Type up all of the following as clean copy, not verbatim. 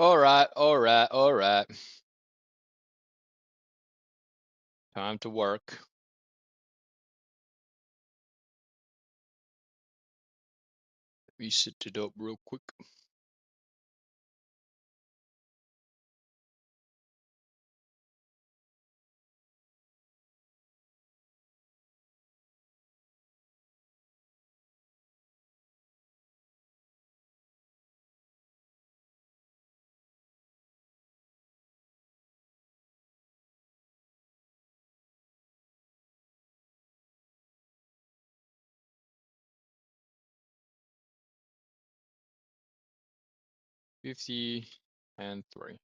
All right, all right, all right. Time to work. Let me set it up real quick. $50 and $3.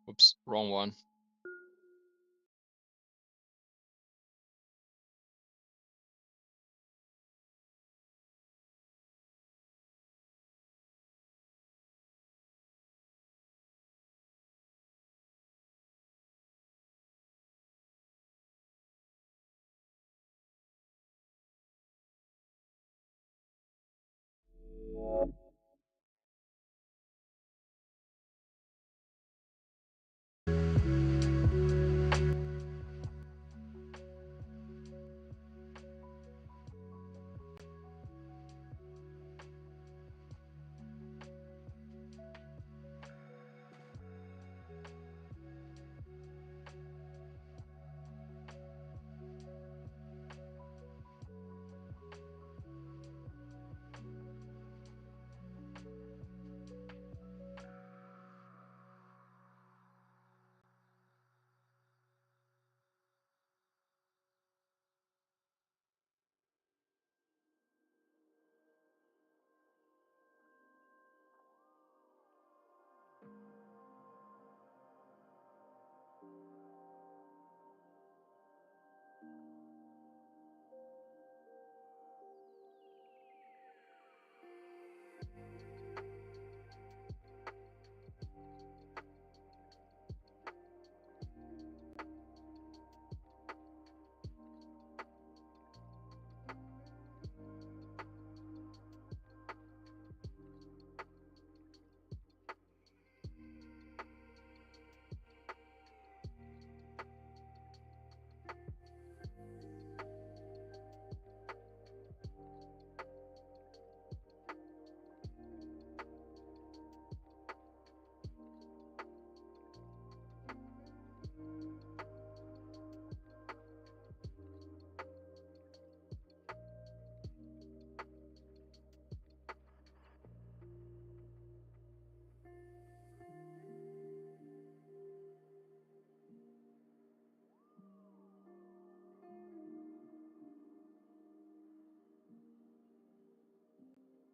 Oops, wrong one.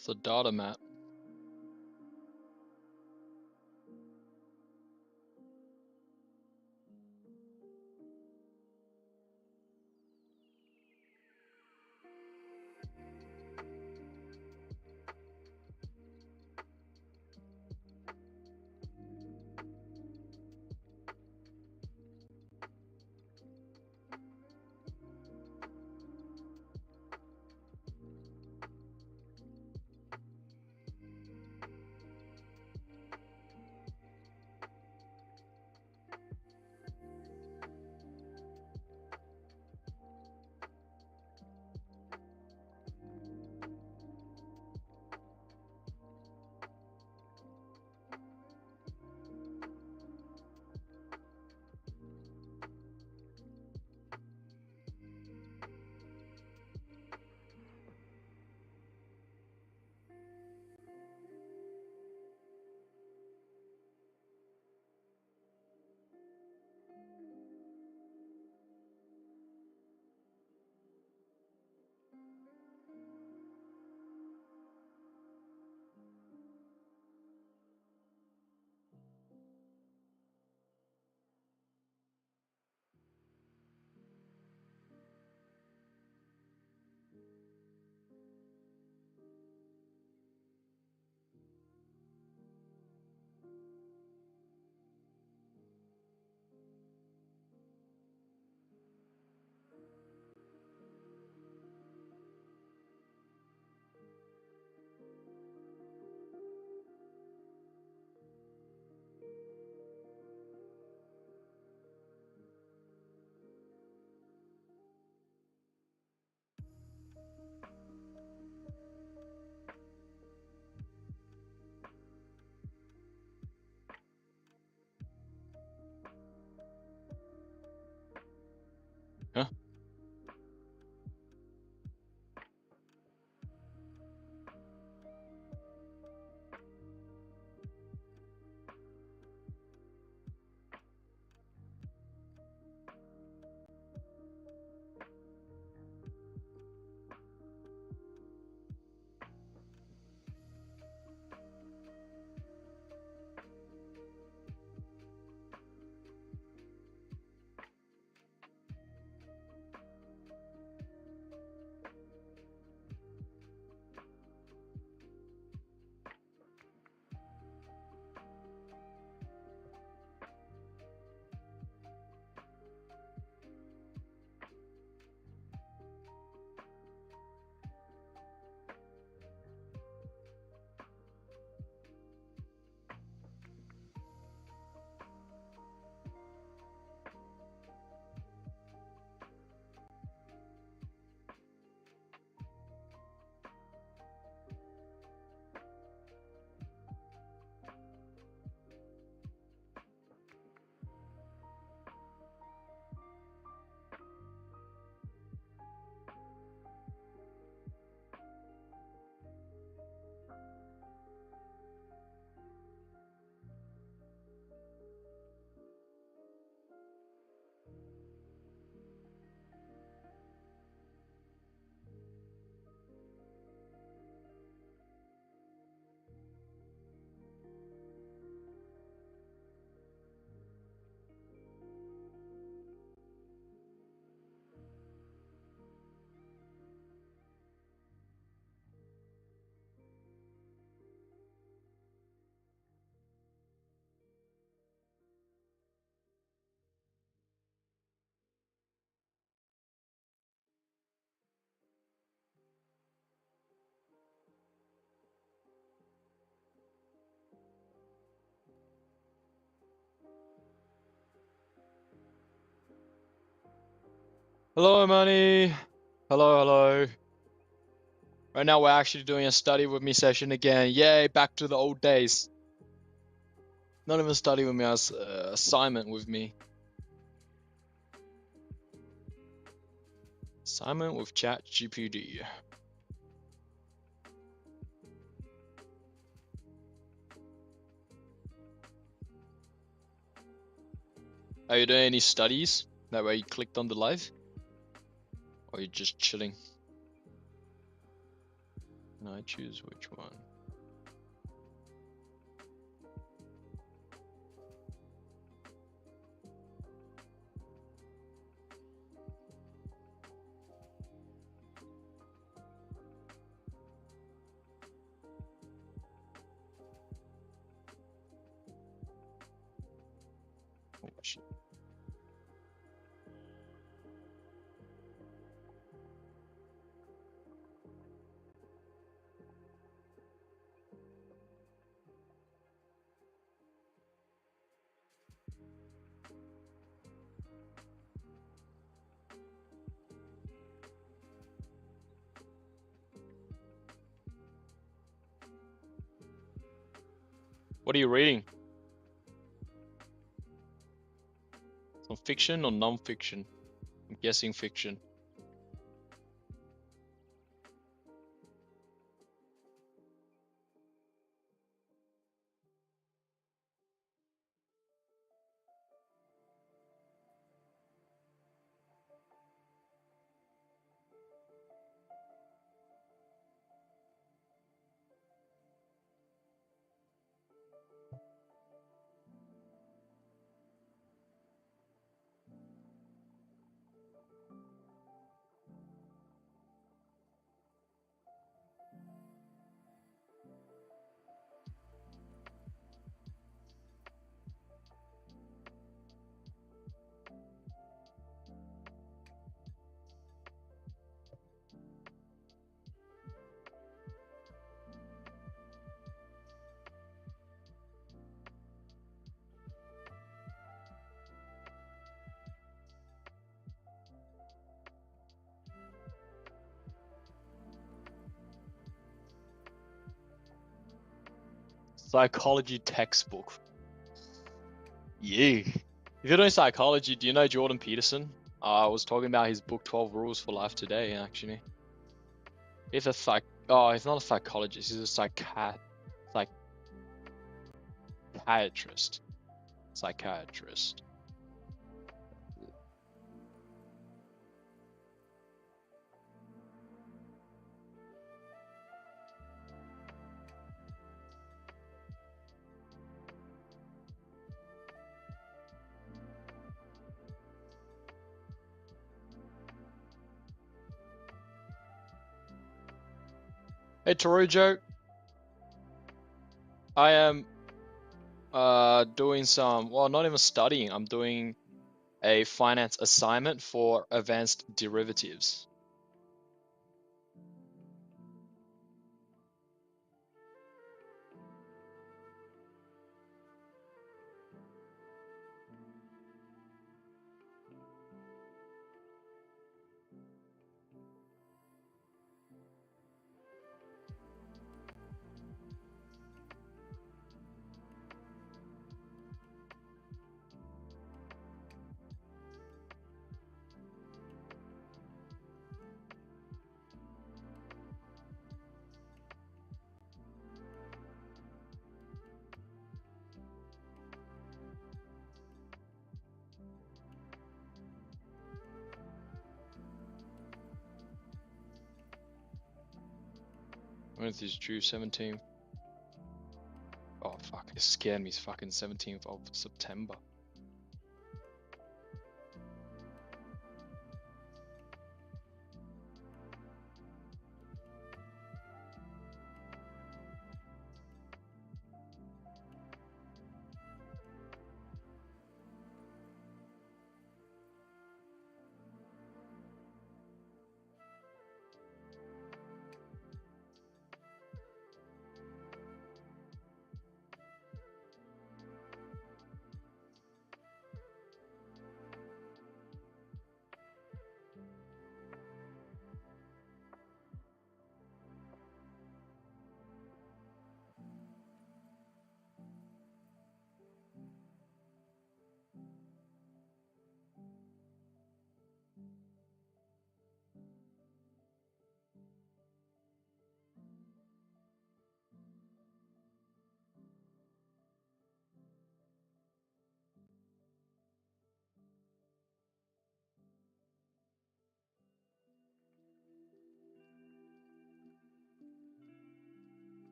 What's the data map? Hello, money. Hello, hello. Right now we're actually doing a study with me session again. Yay, back to the old days. Not even study with me, as assignment with me. Assignment with ChatGPT. Are you doing any studies? That way you clicked on the live? Or are you just chilling? Can I choose which one? Oh, shit. What are you reading? Some fiction or non-fiction? I'm guessing fiction. Psychology textbook. Yeah. If you're doing psychology, do you know Jordan Peterson? I was talking about his book 12 Rules for Life today, actually. He's a he's not a psychologist, he's a psychiatrist. Psychiatrist. Hey Torujo, I am doing some, well, not even studying, I'm doing a finance assignment for advanced derivatives. When is this due? 17th? Oh fuck, it scared me, it's fucking 17th of September.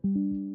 Hmm.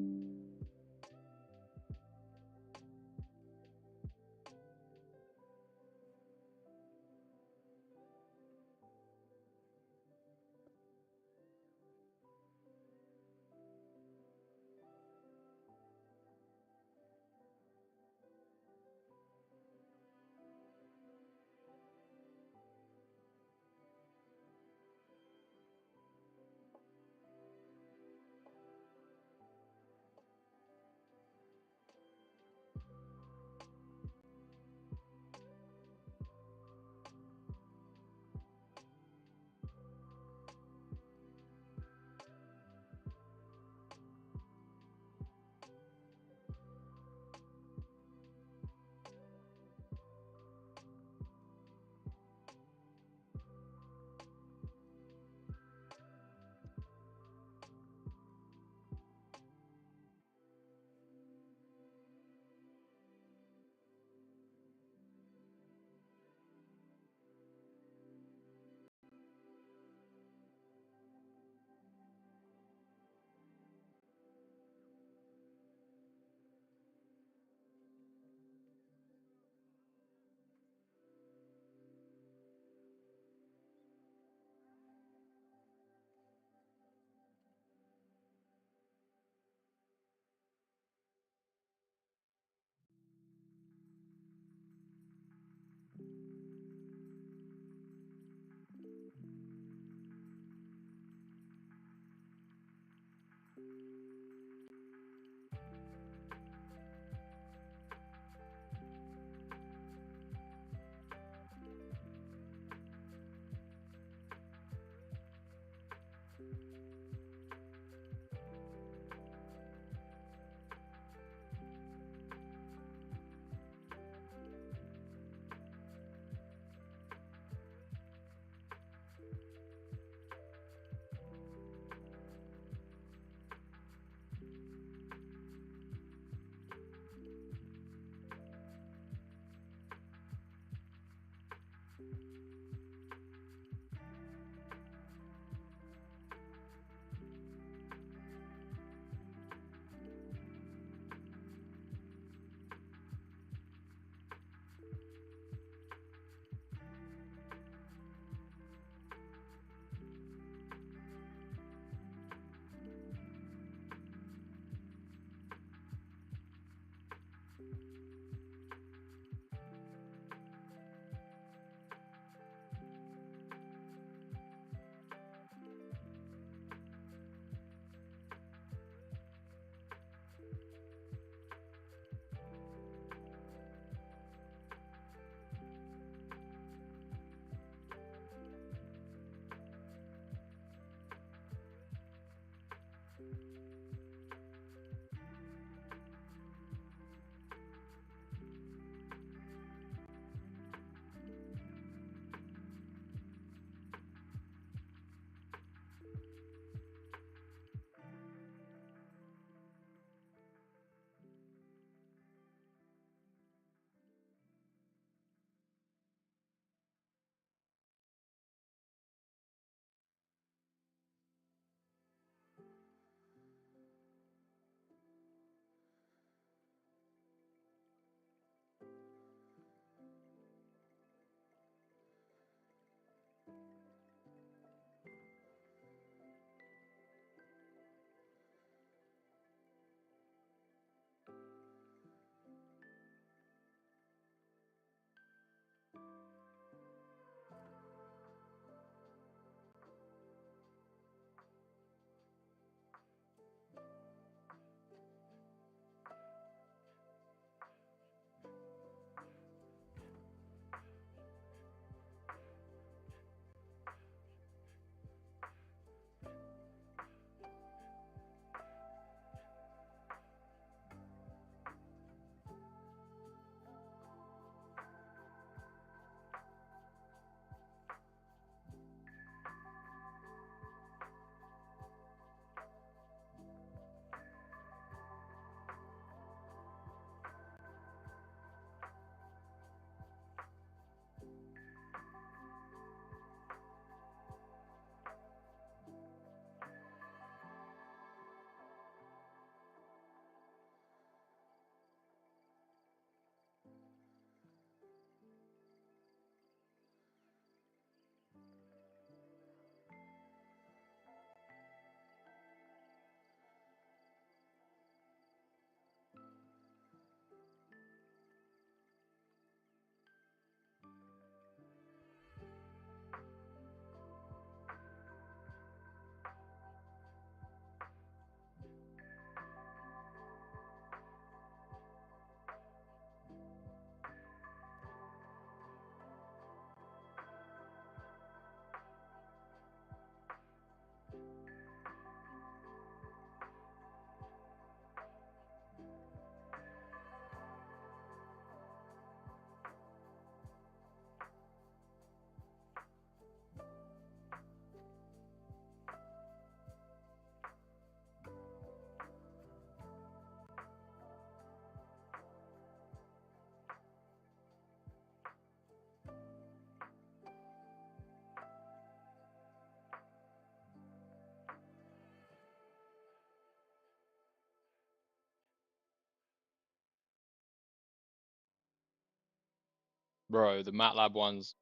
Bro, the MATLAB ones.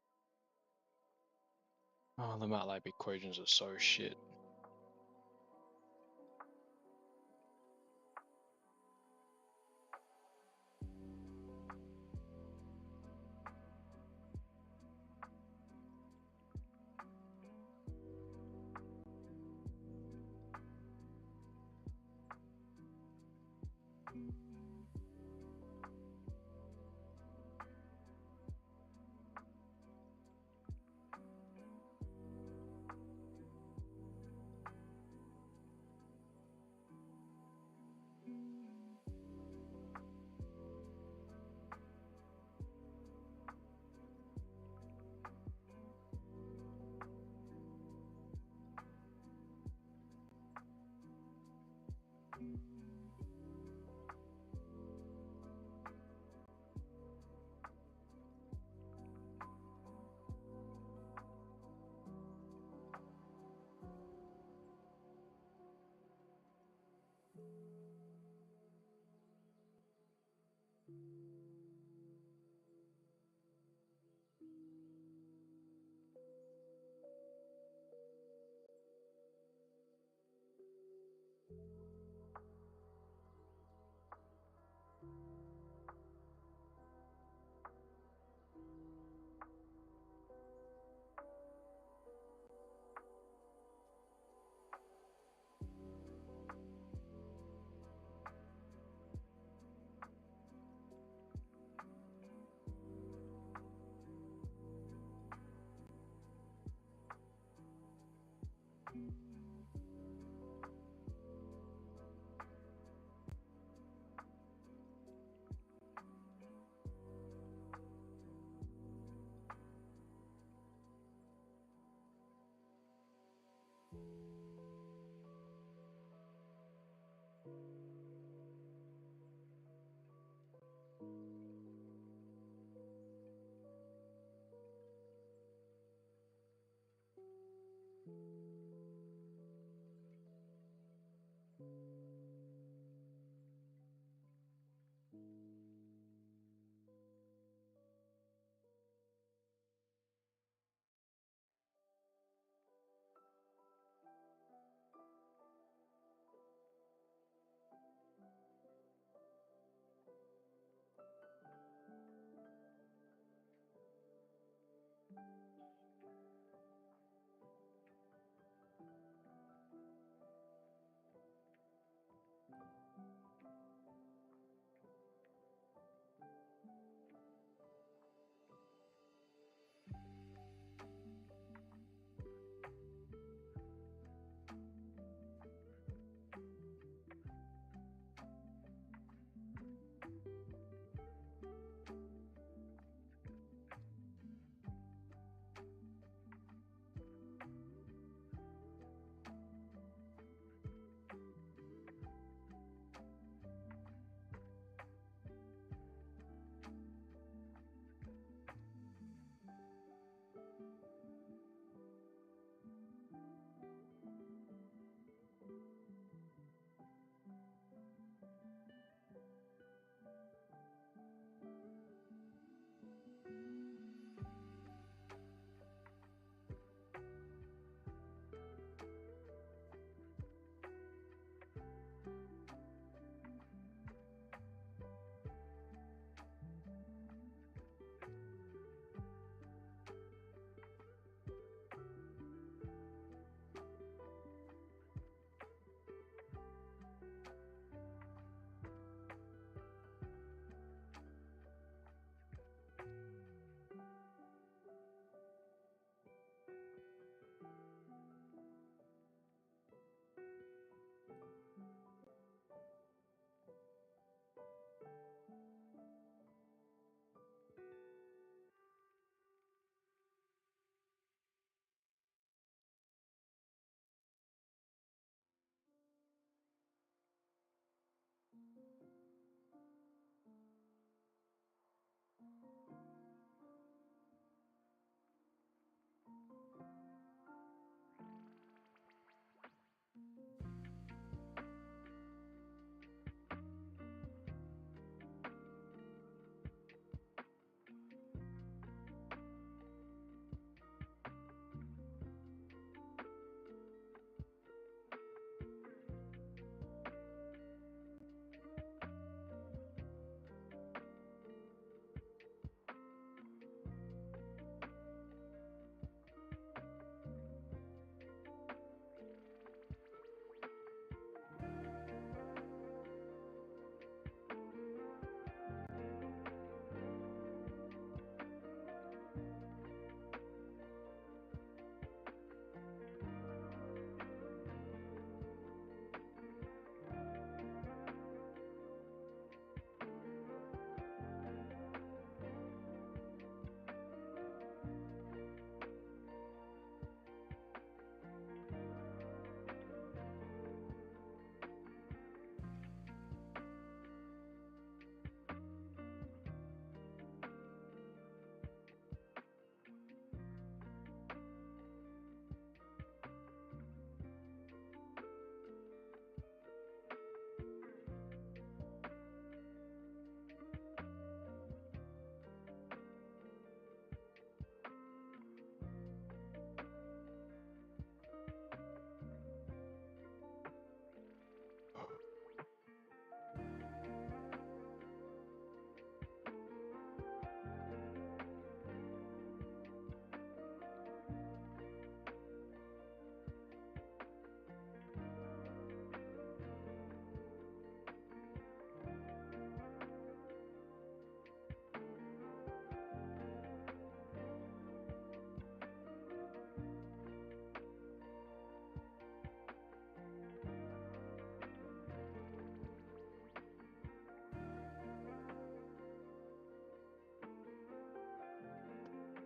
Oh, the MATLAB equations are so shit.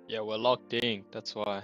Yeah, we're locked in. That's why.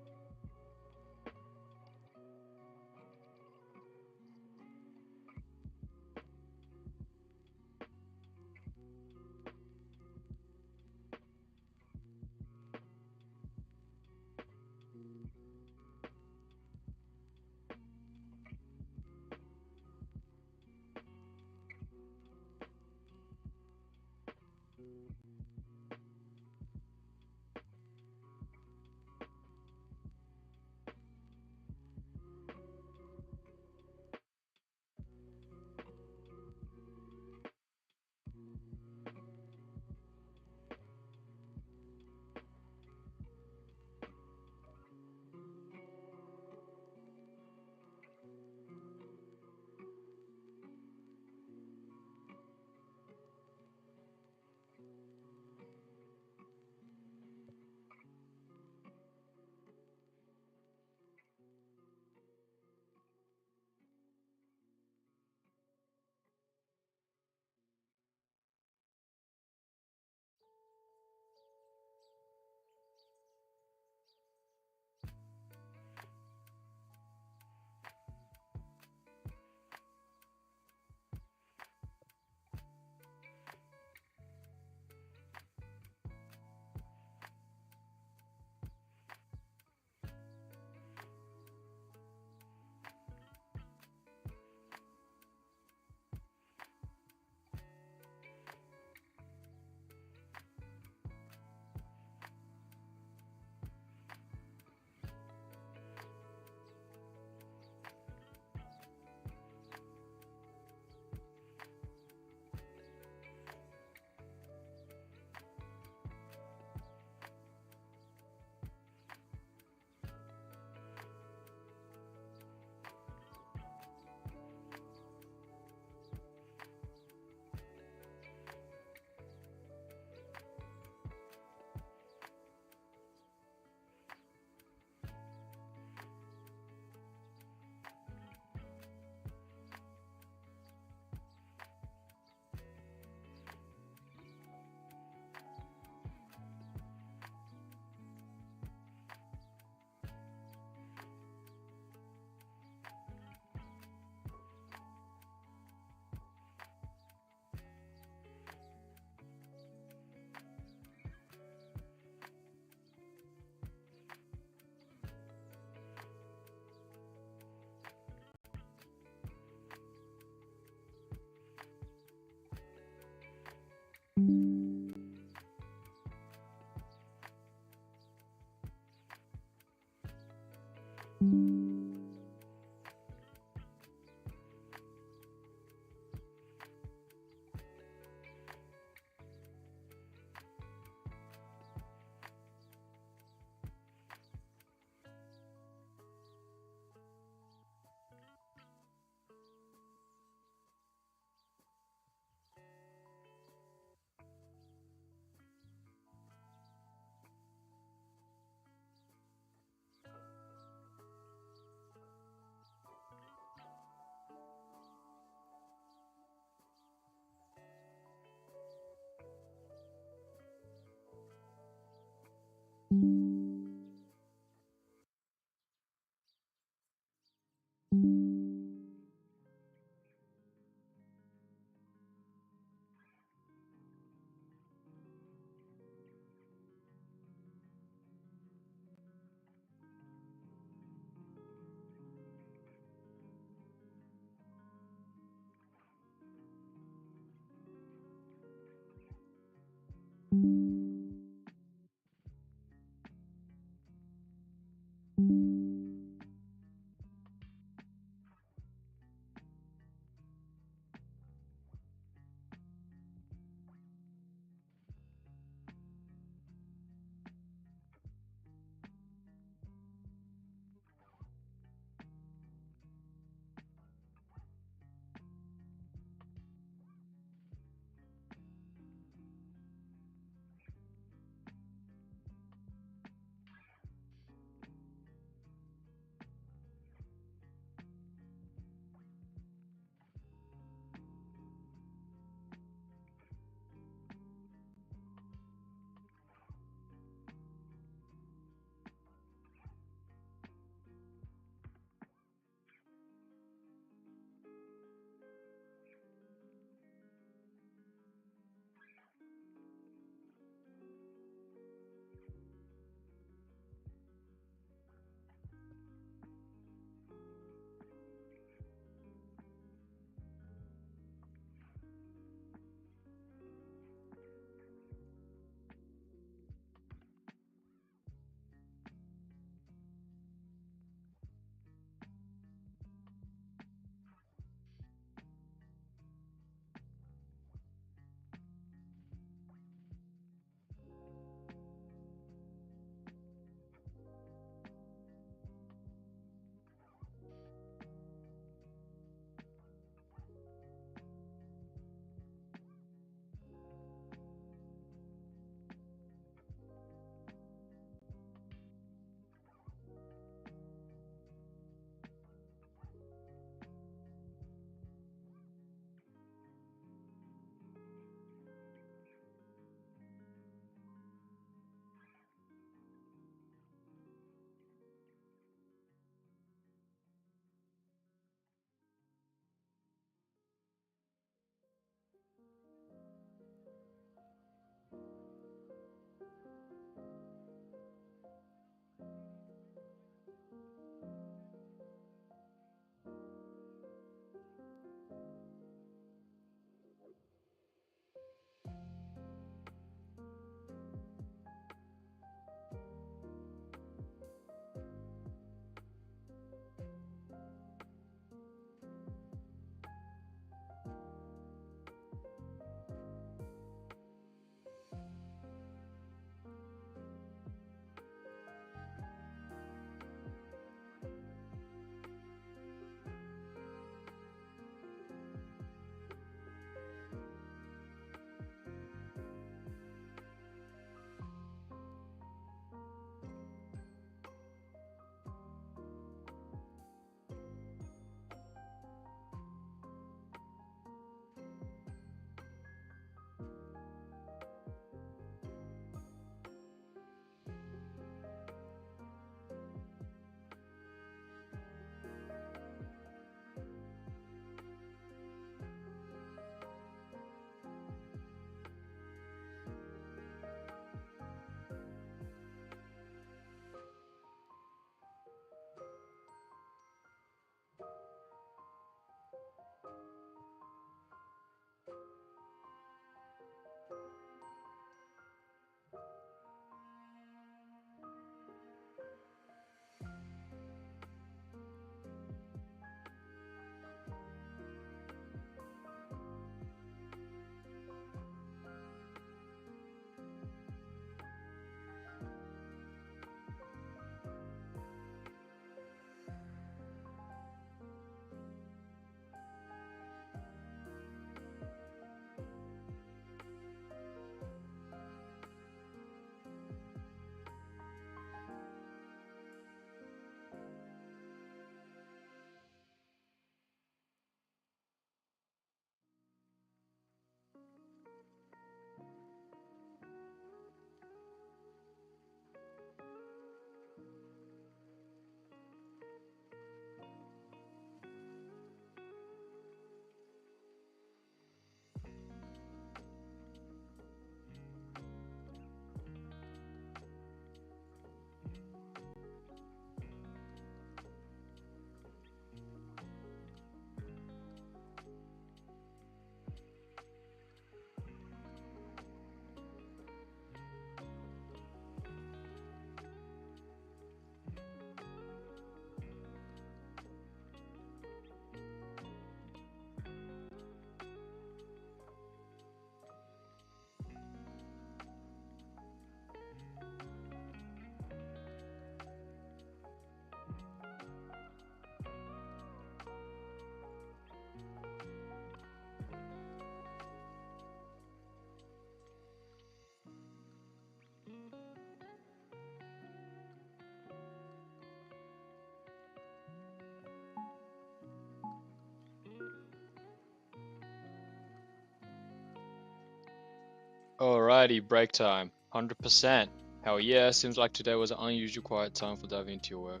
Alrighty, break time. 100%. Hell yeah, seems like today was an unusual quiet time for diving into your work.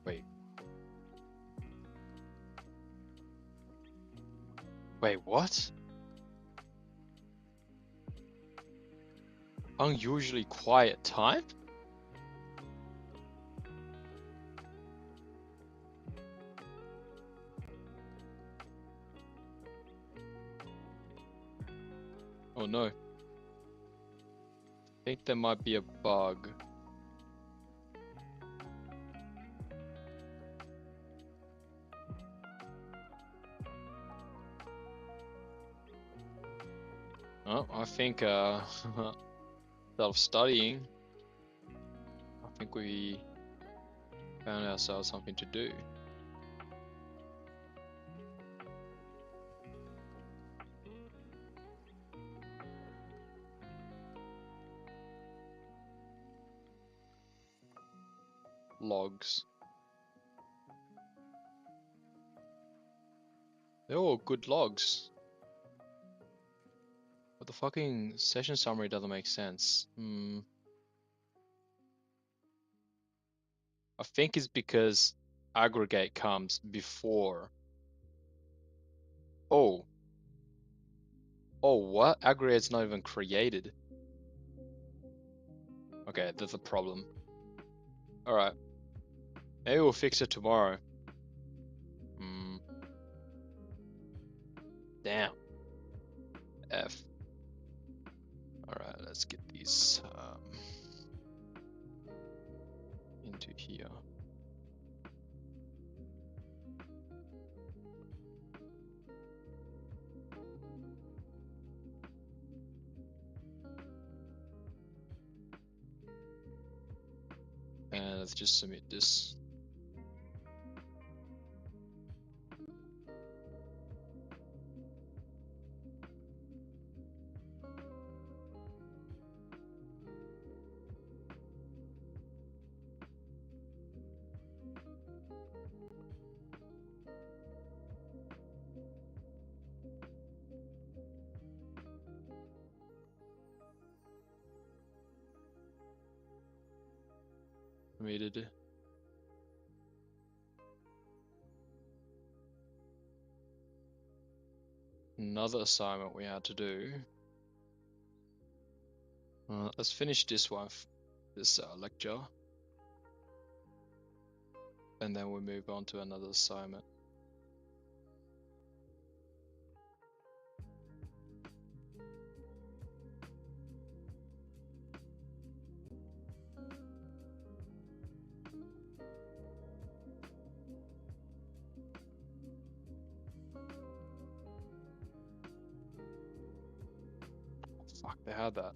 Wait. Wait, what? Unusually quiet time? Oh no. I think there might be a bug. Oh, I think instead of studying, I think we found ourselves something to do. Logs. They're all good logs. But the fucking session summary doesn't make sense. I think it's because aggregate comes before. Oh. Oh, what? Aggregate's not even created. Okay, that's a problem. Alright. Maybe we'll fix it tomorrow. Damn. F. Alright, let's get these into here. And let's just submit this. Submitted. Another assignment we had to do. Let's finish this one, this lecture. And then we'll move on to another assignment. Fuck, they had that.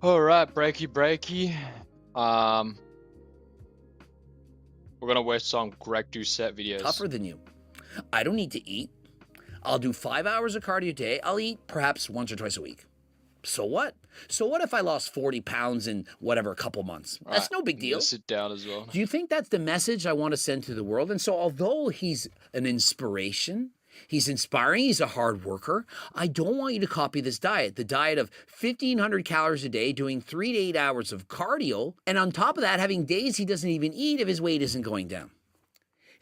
Alright, breaky. We're gonna watch some Greg Doucette videos. Tougher than you. I don't need to eat. I'll do 5 hours of cardio a day. I'll eat perhaps once or twice a week. So what? So what if I lost 40 pounds in whatever, a couple months? That's no big deal. Sit down as well. Do you think that's the message I want to send to the world? And so although he's an inspiration, he's inspiring, he's a hard worker, I don't want you to copy this diet. The diet of 1,500 calories a day, doing 3 to 8 hours of cardio, and on top of that, having days he doesn't even eat if his weight isn't going down.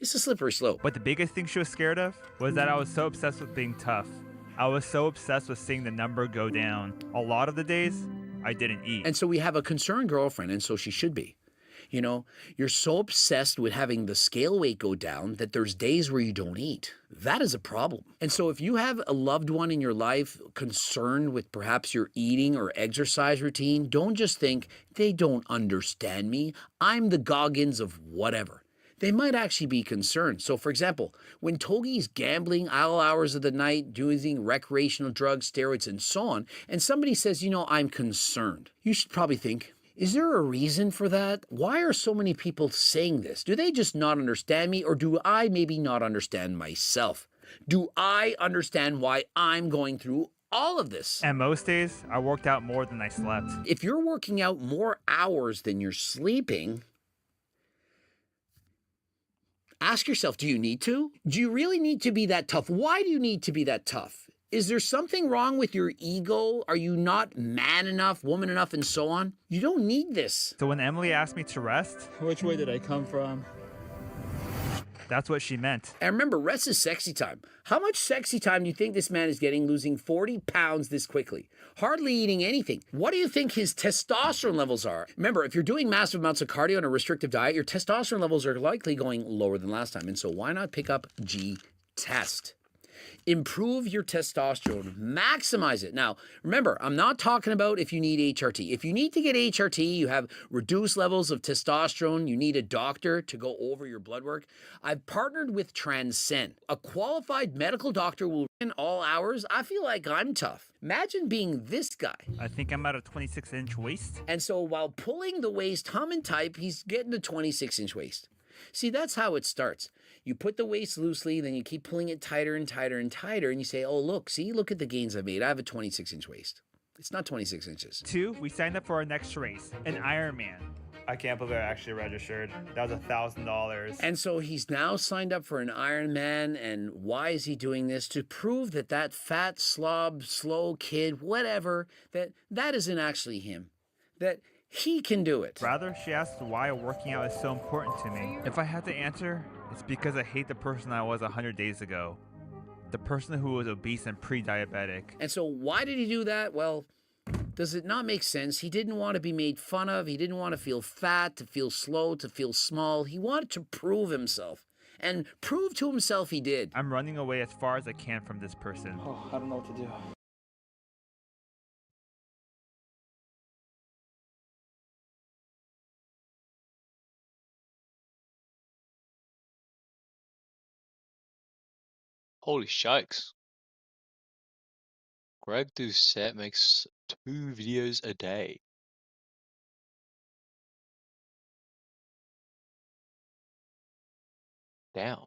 It's a slippery slope. But the biggest thing she was scared of was that I was so obsessed with being tough. I was so obsessed with seeing the number go down. A lot of the days, I didn't eat. And so we have a concerned girlfriend, and so she should be. You know, you're so obsessed with having the scale weight go down that there's days where you don't eat. That is a problem. And so if you have a loved one in your life concerned with perhaps your eating or exercise routine, don't just think, they don't understand me. I'm the Goggins of whatever. They might actually be concerned. So for example, when Togi's gambling all hours of the night, using recreational drugs, steroids, and so on, and somebody says, you know, I'm concerned, you should probably think, Is there a reason for that? Why are so many people saying this? Do they just not understand me, or do I maybe not understand myself? Do I understand why I'm going through all of this? And most days, I worked out more than I slept. If you're working out more hours than you're sleeping, ask yourself, do you need to? Do you really need to be that tough? Why do you need to be that tough? Is there something wrong with your ego? Are you not man enough, woman enough, and so on? You don't need this. So when Emily asked me to rest, Which way did I come from? that's what she meant. And remember, rest is sexy time. How much sexy time do you think this man is getting losing 40 pounds this quickly? Hardly eating anything. What do you think his testosterone levels are? Remember, if you're doing massive amounts of cardio on a restrictive diet, your testosterone levels are likely going lower than last time. And so why not pick up G-Test? Improve your testosterone, maximize it. Now, remember, I'm not talking about if you need HRT. If you need to get HRT, you have reduced levels of testosterone, you need a doctor to go over your blood work. I've partnered with Transcend. A qualified medical doctor will in all hours. I feel like I'm tough. Imagine being this guy. I think I'm at a 26-inch waist. And so while pulling the waist hum and type, he's getting a 26-inch waist. See, that's how it starts. You put the waist loosely, then you keep pulling it tighter and tighter and tighter, and you say, oh, look at the gains I made. I have a 26-inch waist. It's not 26 inches. 2, we signed up for our next race, an Ironman. I can't believe I actually registered. That was $1,000. And so he's now signed up for an Ironman, and why is he doing this? To prove that that fat, slob, slow kid, whatever, that isn't actually him. That he can do it. Rather, she asked why working out is so important to me. If I had to answer, it's because I hate the person I was 100 days ago. The person who was obese and pre-diabetic. And so why did he do that? Well, does it not make sense? He didn't want to be made fun of. He didn't want to feel fat, to feel slow, to feel small. He wanted to prove himself. And prove to himself he did. I'm running away as far as I can from this person. Oh, I don't know what to do. Holy shikes. Greg Doucette makes 2 videos a day. Damn.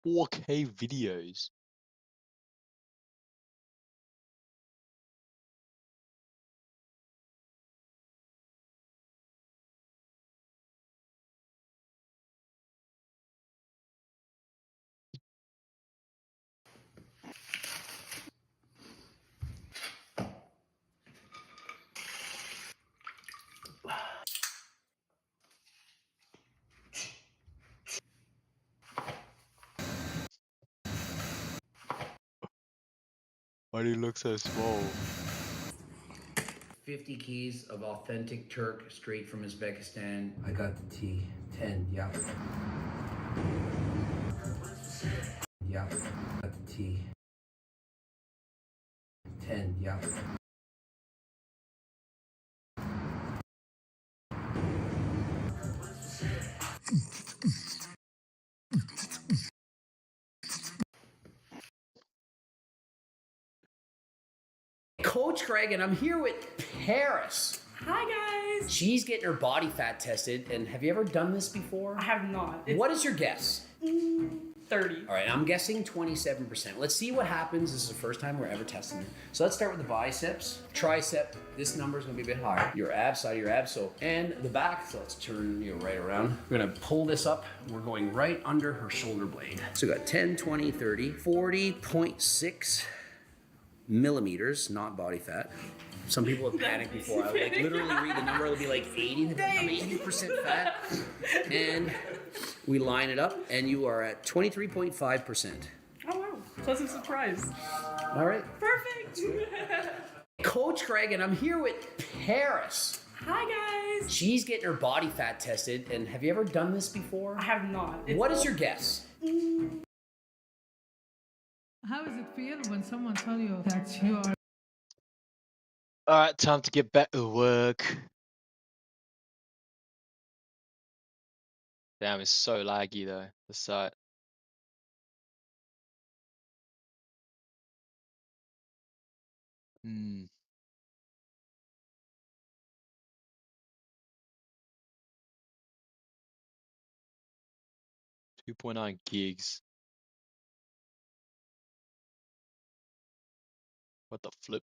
$4K videos. Why do you look so small? 50 keys of authentic Turk straight from Uzbekistan. I got the tea. 10, yeah. Yeah, got the tea. 10, yeah. Coach Greg, and I'm here with Paris. Hi guys! She's getting her body fat tested, and have you ever done this before? I have not. What is your guess? 30. All right, I'm guessing 27%. Let's see what happens. This is the first time we're ever testing it. So let's start with the biceps, tricep. This number is gonna be a bit higher. Your abs, side of your abs, and the back. So let's turn you right around. We're gonna pull this up. We're going right under her shoulder blade. So we got 10, 20, 30, 40.6 millimeters, not body fat. Some people have panicked before. I would like literally read the number. It'll be like 80. I'm 80% fat. And we line it up, and you are at 23.5%. Oh wow, pleasant surprise. All right. Perfect! Coach Greg, and I'm here with Paris. Hi guys. She's getting her body fat tested, and have you ever done this before? I have not. What is your guess? How does it feel when someone tells you that you are? Alright, time to get back to work. Damn, it's so laggy though, the site. Hmm. 2.9 gigs. What the flip?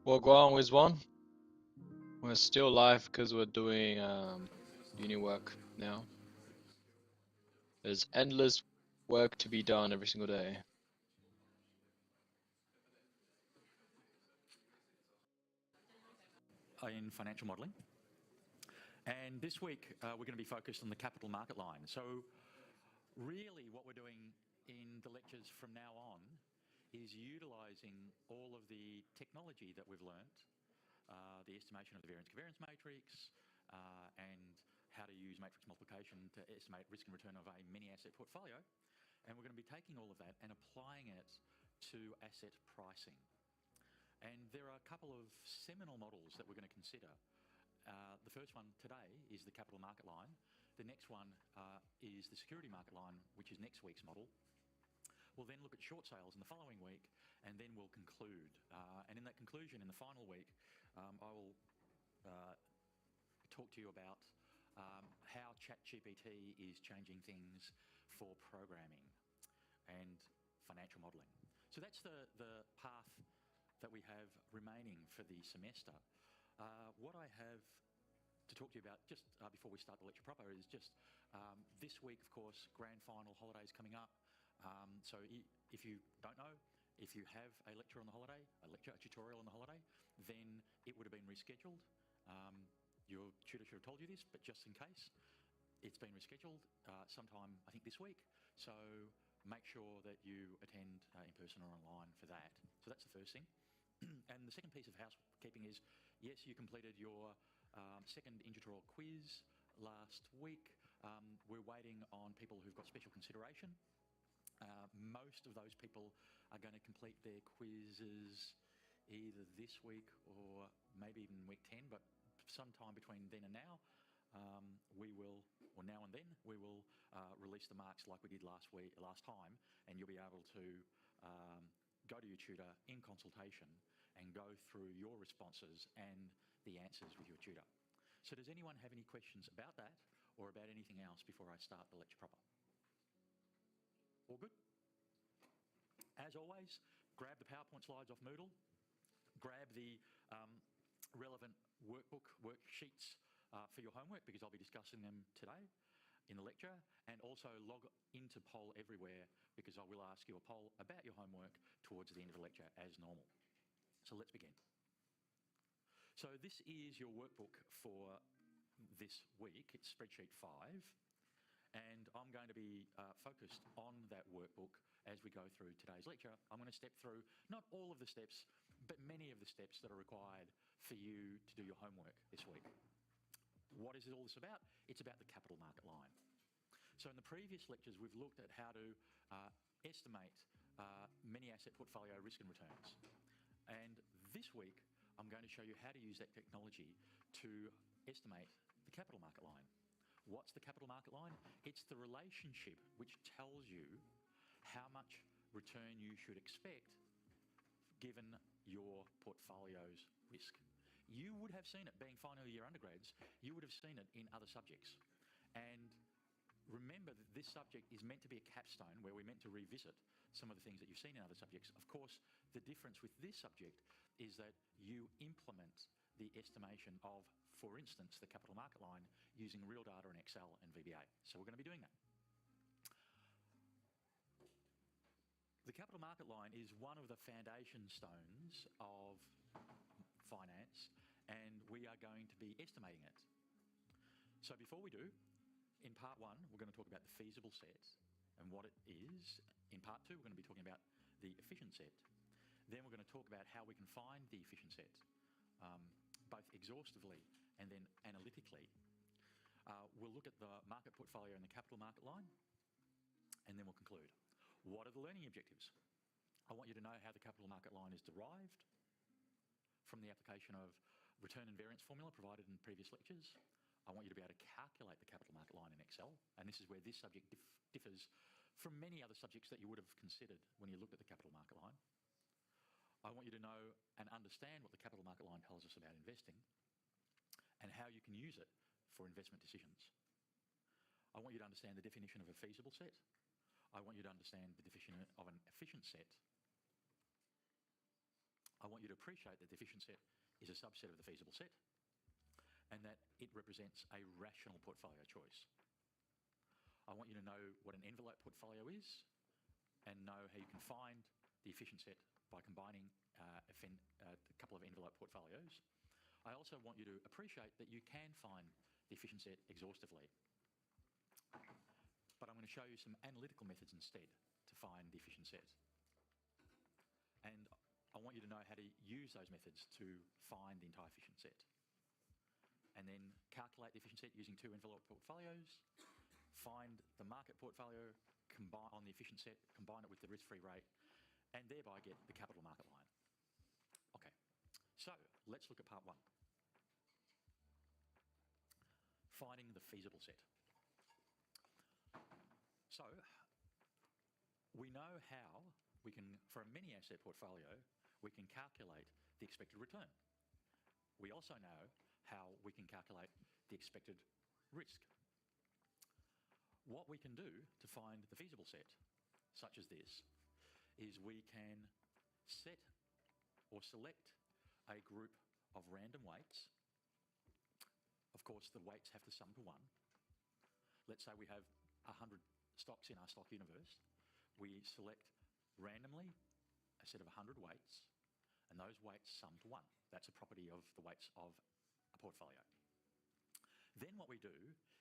We'll go on with one. We're still live because we're doing uni work now. There's endless work to be done every single day. In financial modelling. And this week, we're going to be focused on the capital market line. So really what we're doing in the lectures from now on is utilising all of the technology that we've learnt, the estimation of the variance-covariance matrix, and how to use matrix multiplication to estimate risk and return of a mini-asset portfolio. And we're going to be taking all of that and applying it to asset pricing. And there are a couple of seminal models that we're going to consider. The first one today is the capital market line. The next one is the security market line, which is next week's model. We'll then look at short sales in the following week, and then we'll conclude. And in that conclusion, in the final week, I will talk to you about how ChatGPT is changing things for programming and financial modelling. So that's the path that we have remaining for the semester. What I have to talk to you about just before we start the lecture proper is just this week, of course, grand final holidays coming up. So if you don't know, if you have a lecture on the holiday, a tutorial on the holiday, then it would have been rescheduled. Your tutor should have told you this, but just in case, it's been rescheduled sometime, I think, this week. So make sure that you attend in person or online for that. So that's the first thing. And the second piece of housekeeping is, yes, you completed your second in-tutorial quiz last week. We're waiting on people who've got special consideration. Most of those people are going to complete their quizzes either this week or maybe even week 10, but sometime between then and now, we will, or now and then, we will release the marks like we did last time, and you'll be able to go to your tutor in consultation and go through your responses and the answers with your tutor. So does anyone have any questions about that or about anything else before I start the lecture proper? All good? As always, grab the PowerPoint slides off Moodle, grab the relevant worksheets for your homework, because I'll be discussing them today in the lecture, and also log into Poll Everywhere, because I will ask you a poll about your homework towards the end of the lecture as normal. So let's begin. So this is your workbook for this week. It's spreadsheet 5. And I'm going to be focused on that workbook as we go through today's lecture. I'm going to step through not all of the steps, but many of the steps that are required for you to do your homework this week. What is all this about? It's about the capital market line. So in the previous lectures, we've looked at how to estimate many asset portfolio risk and returns. And this week, I'm going to show you how to use that technology to estimate the capital market line. What's the capital market line? It's the relationship which tells you how much return you should expect given your portfolio's risk. You would have seen it, being final year undergrads, you would have seen it in other subjects. And remember that this subject is meant to be a capstone where we're meant to revisit some of the things that you've seen in other subjects. Of course, the difference with this subject is that you implement the estimation of, for instance, the capital market line using real data in Excel and VBA. So we're going to be doing that. The capital market line is one of the foundation stones of finance, and we are going to be estimating it. So before we do, in part 1, we're going to talk about the feasible set and what it is. In part 2, we're going to be talking about the efficient set. Then we're going to talk about how we can find the efficient set, both exhaustively and then analytically. We'll look at the market portfolio and the capital market line, and then we'll conclude. What are the learning objectives? I want you to know how the capital market line is derived from the application of return and variance formula provided in previous lectures. I want you to be able to calculate the capital market line in Excel, and this is where this subject differs from many other subjects that you would have considered when you looked at the capital market line. I want you to know and understand what the capital market line tells us about investing and how you can use it for investment decisions. I want you to understand the definition of a feasible set. I want you to understand the definition of an efficient set. I want you to appreciate that the efficient set is a subset of the feasible set and that it represents a rational portfolio choice. I want you to know what an envelope portfolio is and know how you can find the efficient set by combining a couple of envelope portfolios. I also want you to appreciate that you can find the efficient set exhaustively. But I'm going to show you some analytical methods instead to find the efficient set. And I want you to know how to use those methods to find the entire efficient set. And then calculate the efficient set using two envelope portfolios, find the market portfolio on the efficient set, combine it with the risk-free rate, and thereby get the capital market line. Okay, so let's look at part one. Finding the feasible set. So we know how we can, for a mini asset portfolio, we can calculate the expected return. We also know how we can calculate the expected risk. What we can do to find the feasible set, such as this, is we can set or select a group of random weights. Of course, the weights have to sum to 1. Let's say we have 100 stocks in our stock universe. We select randomly a set of 100 weights, and those weights sum to 1. That's a property of the weights of a portfolio. Then what we do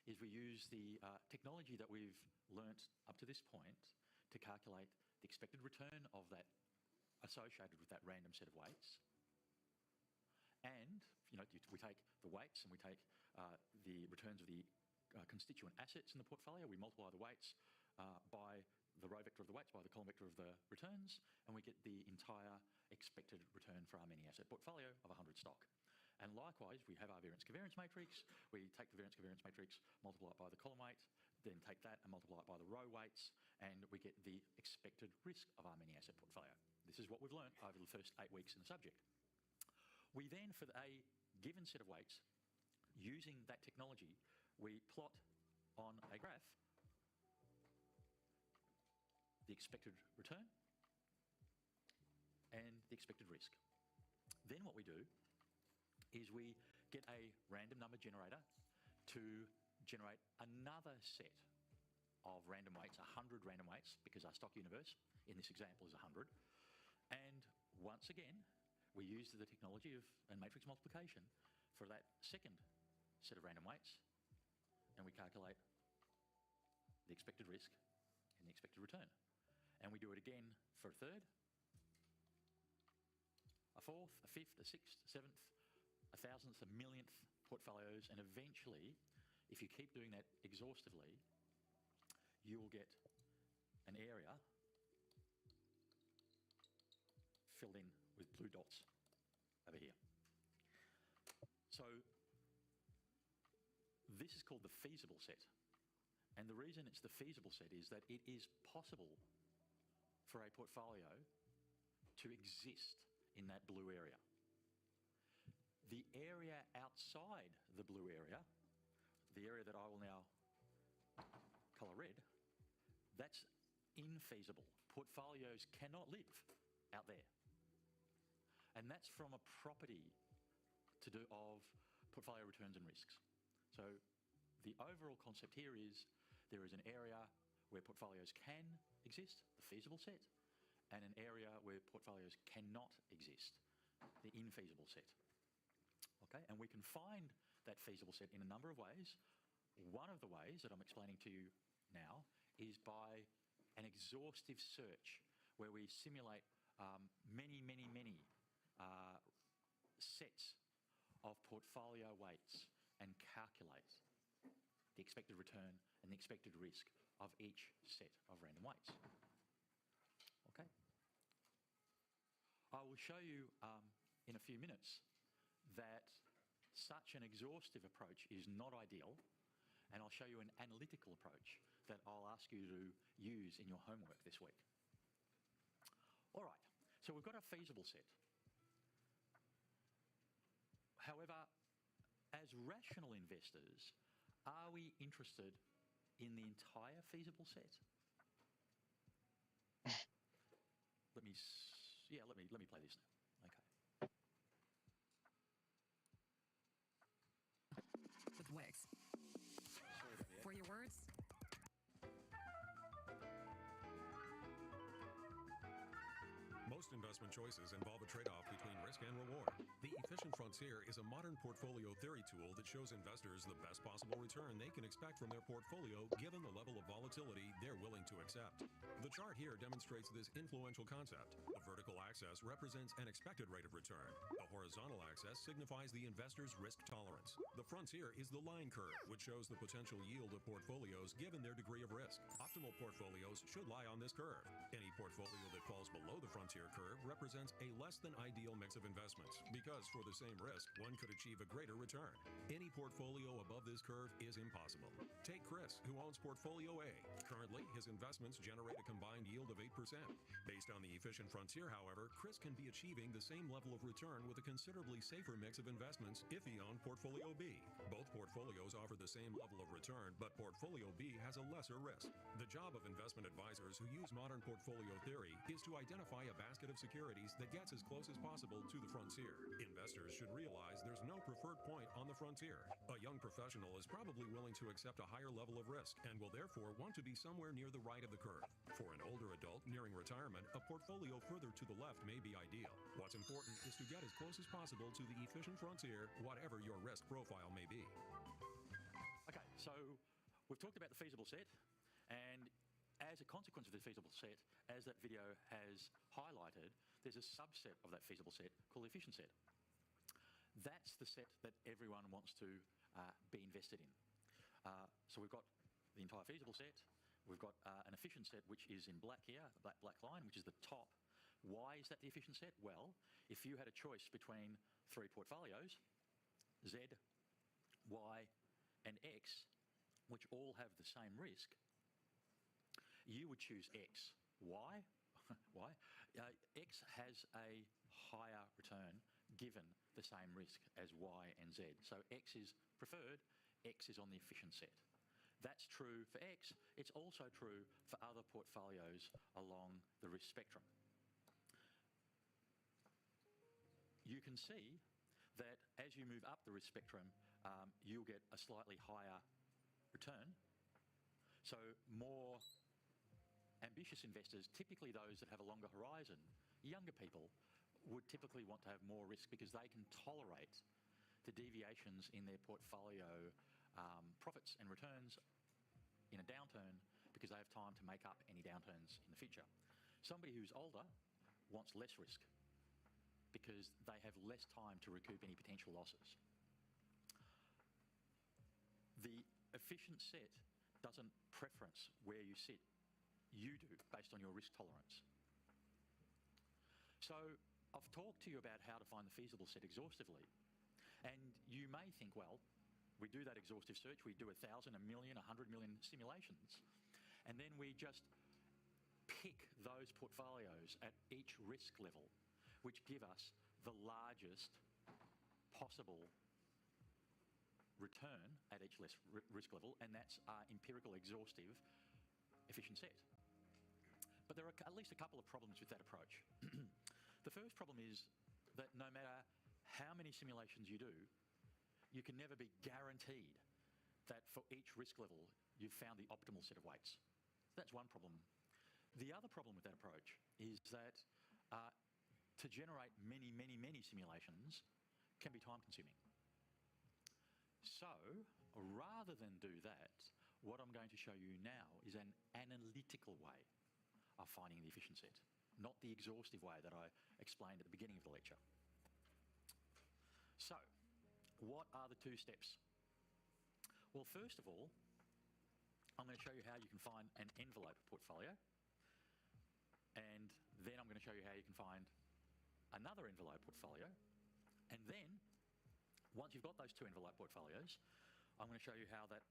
is we use the technology that we've learnt up to this point to calculate the expected return of that associated with that random set of weights. And we take the weights and we take the returns of the constituent assets in the portfolio. We multiply the weights by the row vector of the weights, by the column vector of the returns, and we get the entire expected return for our mini asset portfolio of 100 stock. And likewise, we have our variance covariance matrix. We take the variance covariance matrix, multiply it by the column weight, then take that and multiply it by the row weights, and we get the expected risk of our mini asset portfolio. This is what we've learned over the first 8 weeks in the subject. We then, for a given set of weights, using that technology, we plot on a graph the expected return and the expected risk. Then what we do is we get a random number generator to generate another set of random weights, 100 random weights, because our stock universe in this example is 100. And once again, we use the technology and matrix multiplication for that second set of random weights, and we calculate the expected risk and the expected return. And we do it again for a third, a fourth, a fifth, a sixth, a seventh, a thousandth, a millionth portfolios, and eventually, if you keep doing that exhaustively, you will get an area filled in with blue dots over here. So this is called the feasible set. And the reason it's the feasible set is that it is possible for a portfolio to exist in that blue area. The area outside the blue area, the area that I will now colour red, that's infeasible. Portfolios cannot live out there. And that's from a property of portfolio returns and risks. So the overall concept here is there is an area where portfolios can exist, the feasible set, and an area where portfolios cannot exist, the infeasible set. Okay, and we can find that feasible set in a number of ways. One of the ways that I'm explaining to you now is by an exhaustive search where we simulate many sets of portfolio weights and calculate the expected return and the expected risk of each set of random weights. Okay. I will show you in a few minutes that such an exhaustive approach is not ideal, and I'll show you an analytical approach that I'll ask you to use in your homework this week. All right, so we've got a feasible set. However, as rational investors, are we interested in the entire feasible set? Let me play this now. Okay. investment choices involve a trade-off between risk and reward. The Efficient Frontier is a modern portfolio theory tool that shows investors the best possible return they can expect from their portfolio given the level of volatility they're willing to accept. The chart here demonstrates this influential concept. The vertical axis represents an expected rate of return. The horizontal axis signifies the investor's risk tolerance. The frontier is the line curve, which shows the potential yield of portfolios given their degree of risk. Optimal portfolios should lie on this curve. Any portfolio that falls below the frontier curve represents a less than ideal mix of investments, because for the same risk, one could achieve a greater return. Any portfolio above this curve is impossible. Take Chris, who owns Portfolio A. Currently, his investments generate a combined yield of 8%. Based on the Efficient Frontier, however, Chris can be achieving the same level of return with a considerably safer mix of investments if he owned Portfolio B. Both portfolios offer the same level of return, but Portfolio B has a lesser risk. The job of investment advisors who use modern portfolio theory is to identify a basket of securities that gets as close as possible to the frontier. Investors should realize there's no preferred point on the frontier. A young professional is probably willing to accept a higher level of risk and will therefore want to be somewhere near the right of the curve. For an older adult nearing retirement, a portfolio further to the left may be ideal. What's important is to get as close as possible to the efficient frontier, whatever your risk profile may be. Okay, so we've talked about the feasible set, and as a consequence of the feasible set, as that video has highlighted, there's a subset of that feasible set called the efficient set. That's the set that everyone wants to be invested in. So we've got the entire feasible set. We've got an efficient set, which is in black here, a black line, which is the top. Why is that the efficient set? Well, if you had a choice between three portfolios, Z, Y, and X, which all have the same risk, you would choose X. Why? Why? X has a higher return given the same risk as Y and Z. So X is preferred, X is on the efficient set. That's true for X. It's also true for other portfolios along the risk spectrum. You can see that as you move up the risk spectrum, you'll get a slightly higher return. So more ambitious investors, typically those that have a longer horizon, younger people, would typically want to have more risk because they can tolerate the deviations in their portfolio profits and returns in a downturn because they have time to make up any downturns in the future. Somebody who's older wants less risk because they have less time to recoup any potential losses. The efficient set doesn't preference where you sit. You do, based on your risk tolerance. So I've talked to you about how to find the feasible set exhaustively. And you may think, well, we do that exhaustive search, we do 1,000, 1,000,000, 100 million simulations, and then we just pick those portfolios at each risk level, which give us the largest possible return at each risk level, and that's our empirical exhaustive efficient set. But there are at least a couple of problems with that approach. The first problem is that no matter how many simulations you do, you can never be guaranteed that for each risk level you've found the optimal set of weights. That's one problem. The other problem with that approach is that to generate many, many, many simulations can be time consuming. So rather than do that, what I'm going to show you now is an analytical way of finding the efficient set, not the exhaustive way that I explained at the beginning of the lecture. So, what are the two steps? Well, first of all, I'm going to show you how you can find an envelope portfolio, and then I'm going to show you how you can find another envelope portfolio, and then once you've got those two envelope portfolios, I'm going to show you how that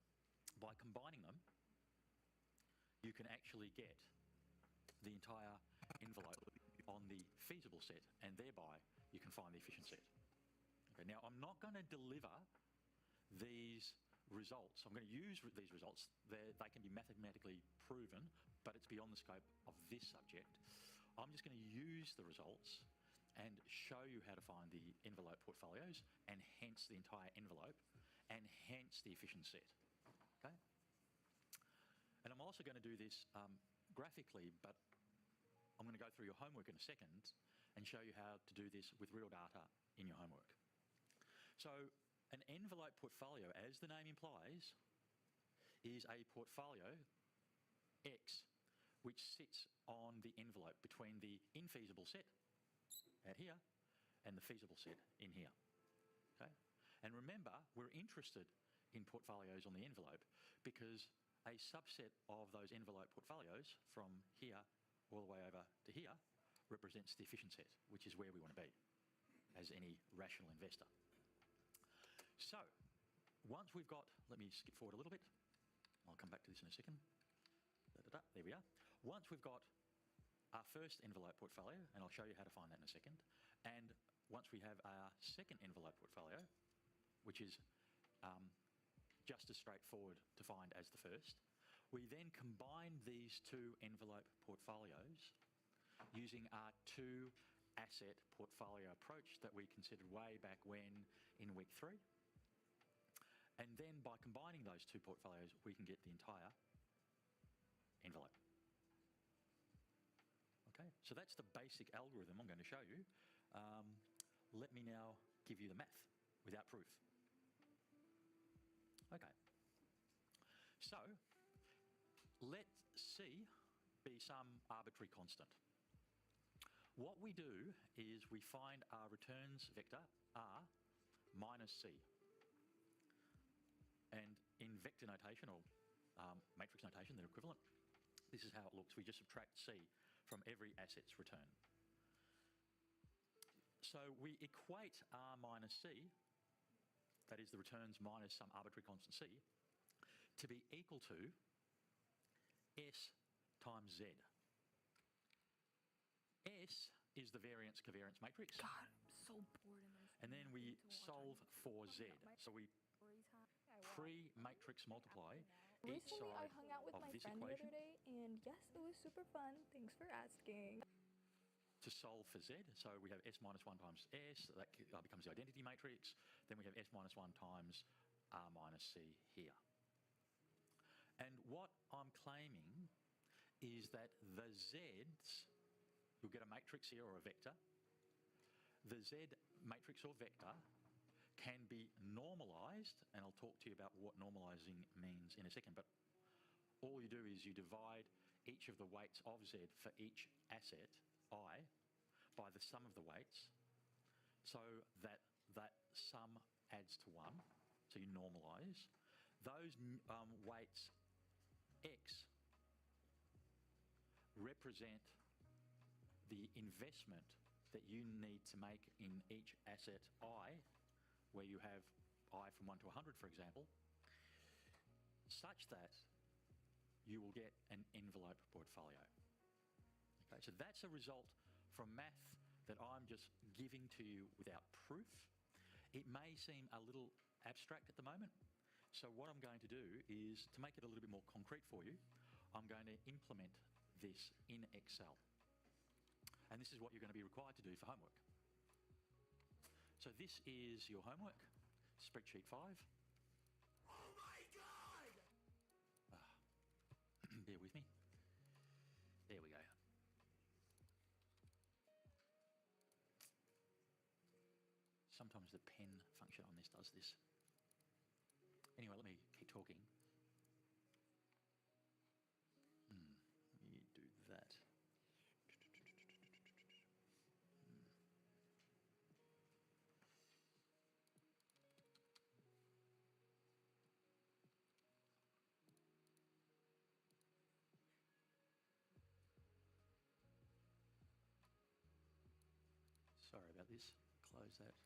by combining them, you can actually get the entire envelope on the feasible set, and thereby you can find the efficient set. Okay, now I'm not going to deliver these results. I'm going to use these results. They can be mathematically proven, but it's beyond the scope of this subject. I'm just going to use the results and show you how to find the envelope portfolios, and hence the entire envelope, and hence the efficient set. Okay? And I'm also going to do this graphically, but I'm going to go through your homework in a second and show you how to do this with real data in your homework. So an envelope portfolio, as the name implies, is a portfolio X which sits on the envelope between the infeasible set out here and the feasible set in here. Okay? And remember, we're interested in portfolios on the envelope because a subset of those envelope portfolios from here all the way over to here represents the efficient set, which is where we want to be as any rational investor. So once we've got, let me skip forward a little bit. I'll come back to this in a second. There we are. Once we've got our first envelope portfolio, and I'll show you how to find that in a second, and once we have our second envelope portfolio, which is just as straightforward to find as the first, we then combine these two envelope portfolios using our two asset portfolio approach that we considered way back when in week 3. And then by combining those two portfolios, we can get the entire envelope. Okay, so that's the basic algorithm I'm going to show you. Let me now give you the math without proof. Okay, so let C be some arbitrary constant. What we do is we find our returns vector R minus C. And in vector notation or matrix notation, they're equivalent. This is how it looks. We just subtract C from every asset's return. So we equate R minus C, that is the returns minus some arbitrary constant C, to be equal to S times Z. S is the variance covariance matrix. God, I'm so bored in this. And then we solve for Z. So we pre-matrix multiply each Recently, I side hung out with of my this friend the equation other day, and yes, it was super fun. Thanks for asking. to solve for Z. So we have S minus 1 times S, that becomes the identity matrix. Then we have S minus 1 times R minus C here. And what I'm claiming is that the Z's, you'll get a matrix here or a vector. The Z matrix or vector can be normalized, and I'll talk to you about what normalizing means in a second, but all you do is you divide each of the weights of Z for each asset, I, by the sum of the weights, so that that sum adds to 1, so you normalise. Those weights X represent the investment that you need to make in each asset I, where you have I from 1 to 100, for example, such that you will get an envelope portfolio. Okay, so that's a result from math that I'm just giving to you without proof. It may seem a little abstract at the moment, so what I'm going to do is, to make it a little bit more concrete for you, I'm going to implement this in Excel. And this is what you're going to be required to do for homework. So this is your homework, spreadsheet 5. Oh my God! Bear with me. There we go. Sometimes the pen function on this does this. Anyway, let me keep talking. Let me do that. Sorry about this. Close that.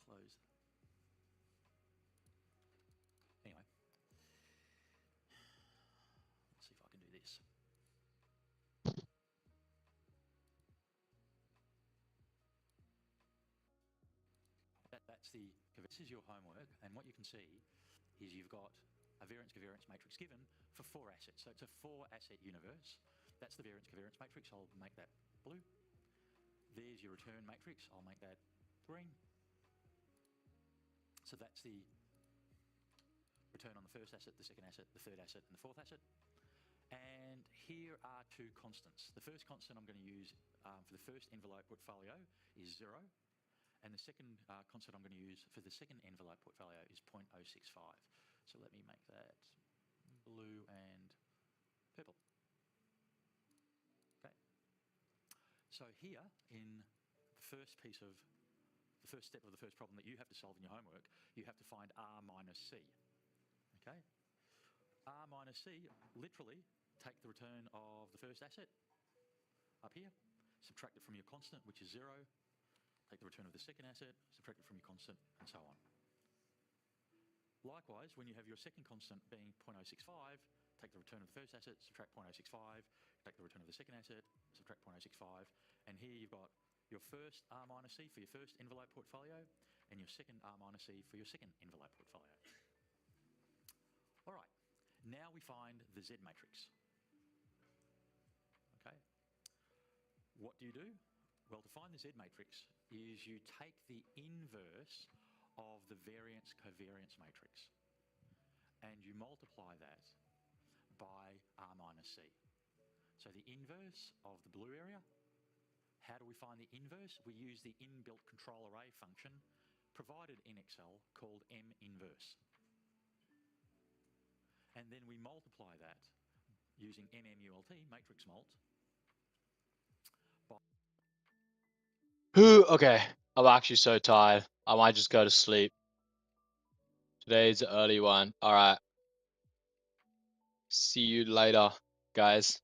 Close. Anyway, let's see if I can do this. That's the. This is your homework, and what you can see is you've got a variance covariance matrix given for 4 assets. So it's a 4-asset universe. That's the variance covariance matrix. I'll make that blue. There's your return matrix. I'll make that green. So that's the return on the first asset, the second asset, the third asset, and the fourth asset. And here are two constants. The first constant I'm going to use for the first envelope portfolio is 0. And the second constant I'm going to use for the second envelope portfolio is 0.065. So let me make that blue and purple. Okay. So here in the first step of the first problem that you have to solve in your homework, you have to find R minus C. Okay? R minus C, literally take the return of the first asset up here, subtract it from your constant, which is 0, take the return of the second asset, subtract it from your constant, and so on. Likewise, when you have your second constant being 0.065, take the return of the first asset, subtract 0.065, take the return of the second asset, subtract 0.065, and here you've got your first R minus C for your first envelope portfolio, and your second R minus C for your second envelope portfolio. All right, now we find the Z matrix. Okay. What do? Well, to find the Z matrix is you take the inverse of the variance-covariance matrix and you multiply that by R minus C. So the inverse of the blue area, how do we find the inverse? We use the inbuilt control array function provided in Excel called M inverse. And then we multiply that using MMULT, matrix mult. Okay, I'm actually so tired. I might just go to sleep. Today's an early one. All right. See you later, guys.